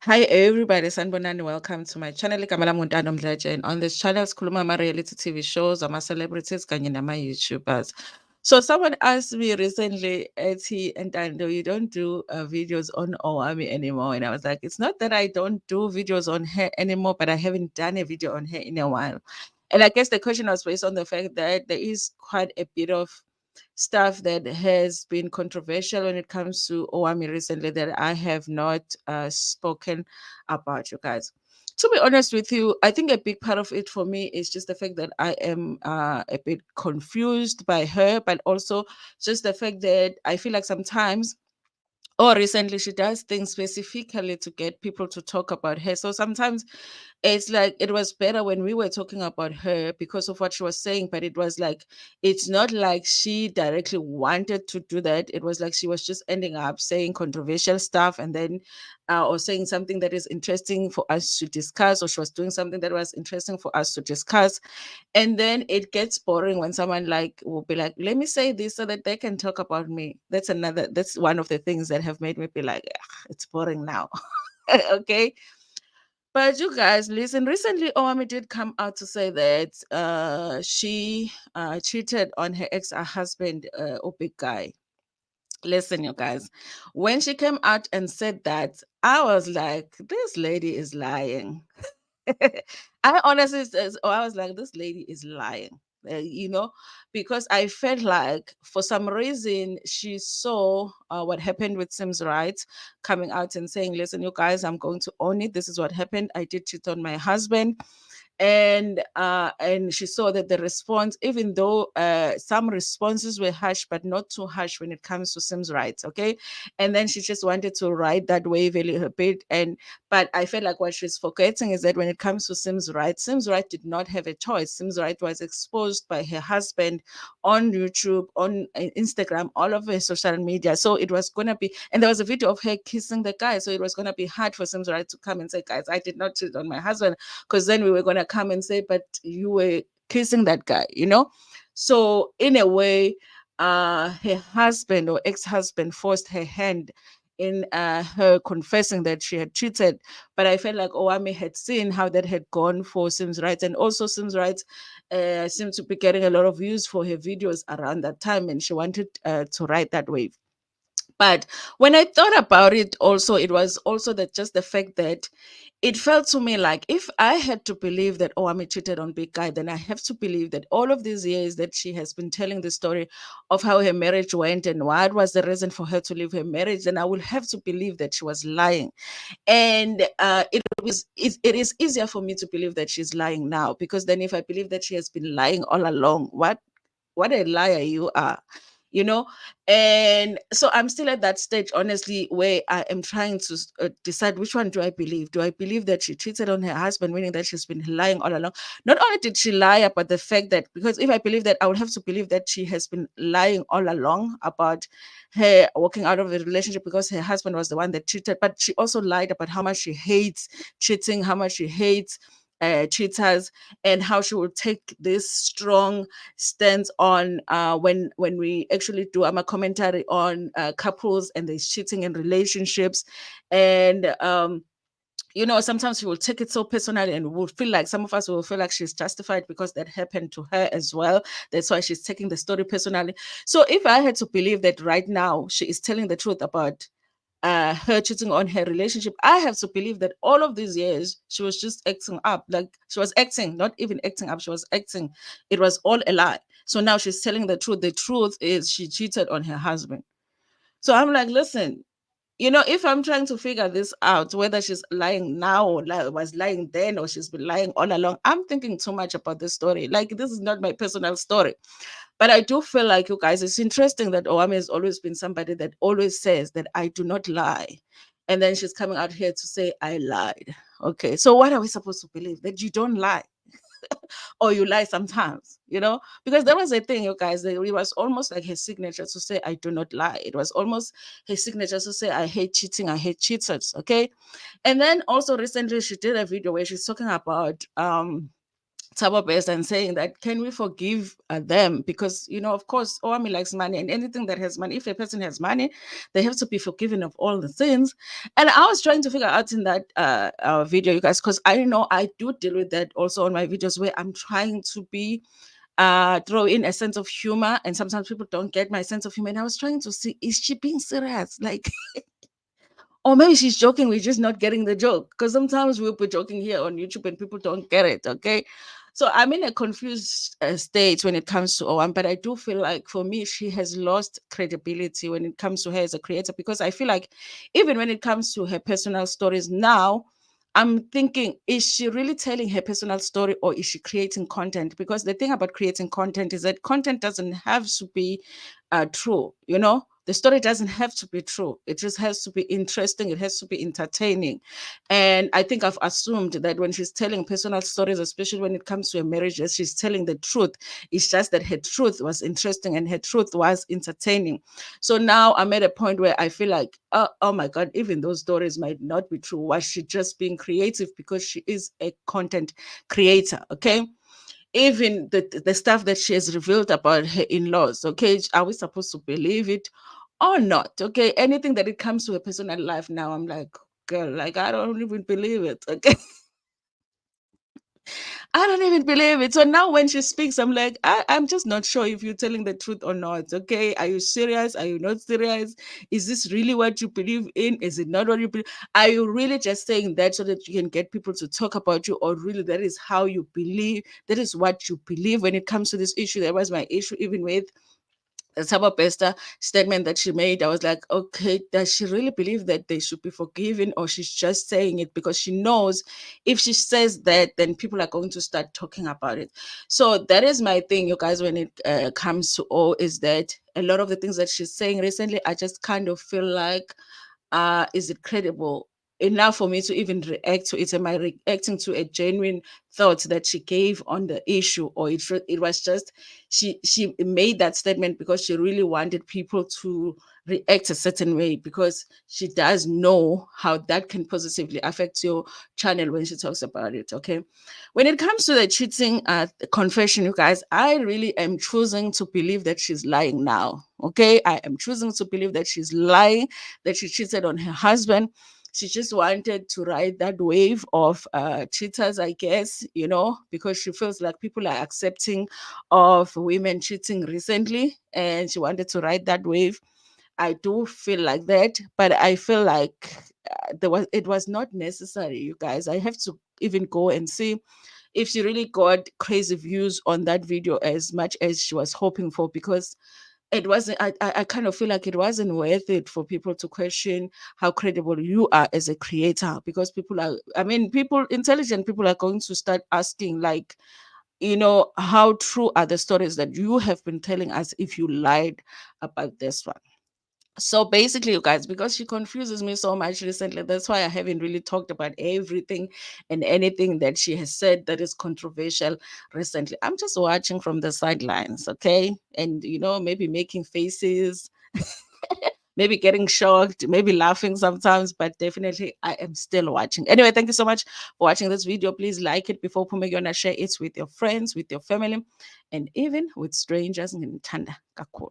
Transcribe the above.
Hi everybody, Sanbonani. Welcome to my channel. Kamala Mdletshe, and on this channel, Skuluma reality TV shows, ama celebrities, kanye nama YouTubers. So someone asked me recently, Eti and Ntando, you don't do videos on Owamie anymore, and I was like, it's not that I don't do videos on her anymore, but I haven't done a video on her in a while. And I guess the question was based on the fact that there is quite a bit of stuff that has been controversial when it comes to Owamie recently that I have not spoken about, you guys. To be honest with you, I think a big part of it for me is just the fact that I am a bit confused by her, but also just the fact that I feel like sometimes or recently she does things specifically to get people to talk about her. So sometimes it's like it was better when we were talking about her because of what she was saying, but it was like it's not like she directly wanted to do that. It was like she was just ending up saying controversial stuff and then or saying something that is interesting for us to discuss, or she was doing something that was interesting for us to discuss. And then it gets boring when someone like will be like, let me say this so that they can talk about me. That's one of the things that have made me be like, "Ugh, it's boring now." Okay. But you guys, listen, recently Owami did come out to say that she cheated on her ex-husband, or big guy. Listen, you guys, when she came out and said that, I was like, this lady is lying. I honestly says, oh, I was like, this lady is lying. Because I felt like for some reason she saw what happened with Sims Right coming out and saying, listen, you guys, I'm going to own it. This is what happened. I did cheat on my husband. And she saw that the response, even though some responses were harsh but not too harsh when it comes to Sims rights, okay, and then she just wanted to ride that wave a little bit. And but I feel like what she's forgetting is that when it comes to Sims right did not have a choice. Sims right was exposed by her husband on YouTube, on Instagram, all of her social media. So it was gonna be, and there was a video of her kissing the guy, so it was gonna be hard for Sims right to come and say, guys, I did not cheat on my husband, because then we were going to come and say, but you were kissing that guy. So in a way, her husband or ex-husband forced her hand in her confessing that she had cheated. But I felt like Owami had seen how that had gone for Sims Rights, and also Sims Rights seemed to be getting a lot of views for her videos around that time, and she wanted to ride that wave. But when I thought about it, also, it was also that just the fact that it felt to me like if I had to believe that, oh, I'm cheated on big guy, then I have to believe that all of these years that she has been telling the story of how her marriage went and what was the reason for her to leave her marriage, then I will have to believe that she was lying. And it is easier for me to believe that she's lying now, because then if I believe that she has been lying all along, what a liar you are, you know and so I'm still at that stage, honestly, where I am trying to decide which one do I believe that she cheated on her husband, meaning that she's been lying all along. Not only did she lie about the fact that, because if I believe that, I would have to believe that she has been lying all along about her walking out of the relationship because her husband was the one that cheated, but she also lied about how much she hates cheating, how much she hates cheaters, and how she will take this strong stance on when we actually do a commentary on couples and there's cheating in relationships. And sometimes she will take it so personally, and we'll feel like, some of us will feel like she's justified because that happened to her as well. That's why she's taking the story personally. So if I had to believe that right now she is telling the truth about her cheating on her relationship, I have to believe that all of these years she was just acting up. Like, she was acting, not even acting up, she was acting. It was all a lie. So now she's telling the truth. The truth is she cheated on her husband. So I'm like, listen, if I'm trying to figure this out, whether she's lying now or was lying then, or she's been lying all along, I'm thinking too much about this story. Like, this is not my personal story. But I do feel like, you guys, it's interesting that Owami has always been somebody that always says that I do not lie. And then she's coming out here to say I lied. Okay. So what are we supposed to believe? That you don't lie, or you lie sometimes, Because there was a thing, you guys, that it was almost like his signature to say I do not lie. It was almost his signature to say I hate cheating, I hate cheaters. Okay. And then also recently she did a video where she's talking about Tabo Best and saying that, can we forgive them? Because, of course, Owamie likes money, and anything that has money, if a person has money, they have to be forgiven of all the sins. And I was trying to figure out in that video, you guys, because I know I do deal with that also on my videos, where I'm trying to be throw in a sense of humor, and sometimes people don't get my sense of humor. And I was trying to see, is she being serious? Like, or maybe she's joking, we're just not getting the joke. Because sometimes we'll be joking here on YouTube and people don't get it, okay? So I'm in a confused state when it comes to Owen, but I do feel like for me, she has lost credibility when it comes to her as a creator, because I feel like even when it comes to her personal stories now, I'm thinking, is she really telling her personal story, or is she creating content? Because the thing about creating content is that content doesn't have to be true, the story doesn't have to be true. It just has to be interesting. It has to be entertaining. And I think I've assumed that when she's telling personal stories, especially when it comes to a marriage, that she's telling the truth. It's just that her truth was interesting and her truth was entertaining. So now I'm at a point where I feel like, oh my God, even those stories might not be true. Was she just being creative because she is a content creator? Okay. Even the stuff that she has revealed about her in-laws, okay, are we supposed to believe it or not? Okay, anything that it comes to her personal life now, I'm like, girl, like, I don't even believe it. Okay. I don't even believe it. So now when she speaks, I'm like, I'm just not sure if you're telling the truth or not. Okay. Are you serious? Are you not serious? Is this really what you believe in? Is it not what you believe? Are you really just saying that so that you can get people to talk about you? Or really that is how you believe? That is what you believe when it comes to this issue? That was my issue even with the Saba Pesta statement that she made. I was like, okay, does she really believe that they should be forgiven, or she's just saying it because she knows if she says that, then people are going to start talking about it? So that is my thing, you guys, when it comes to all, is that a lot of the things that she's saying recently, I just kind of feel like, is it credible enough for me to even react to it? Am I reacting to a genuine thought that she gave on the issue, or it was just she made that statement because she really wanted people to react a certain way, because she does know how that can positively affect your channel when she talks about it? Okay, when it comes to the cheating confession, you guys, I really am choosing to believe that she's lying now. Okay, I am choosing to believe that she's lying, that she cheated on her husband. She just wanted to ride that wave of cheaters, I guess, because she feels like people are accepting of women cheating recently, and she wanted to ride that wave. I do feel like that, but I feel like it was not necessary, you guys. I have to even go and see if she really got crazy views on that video as much as she was hoping for, because it wasn't. I kind of feel like it wasn't worth it for people to question how credible you are as a creator, because people are, I mean, people, intelligent people are going to start asking, like, how true are the stories that you have been telling us if you lied about this one? So basically, you guys, because she confuses me so much recently, that's why I haven't really talked about everything and anything that she has said that is controversial recently. I'm just watching from the sidelines, okay? And, maybe making faces, maybe getting shocked, maybe laughing sometimes, but definitely I am still watching. Anyway, thank you so much for watching this video. Please like it before Pumegona, share it with your friends, with your family, and even with strangers. Ntanda kakhulu.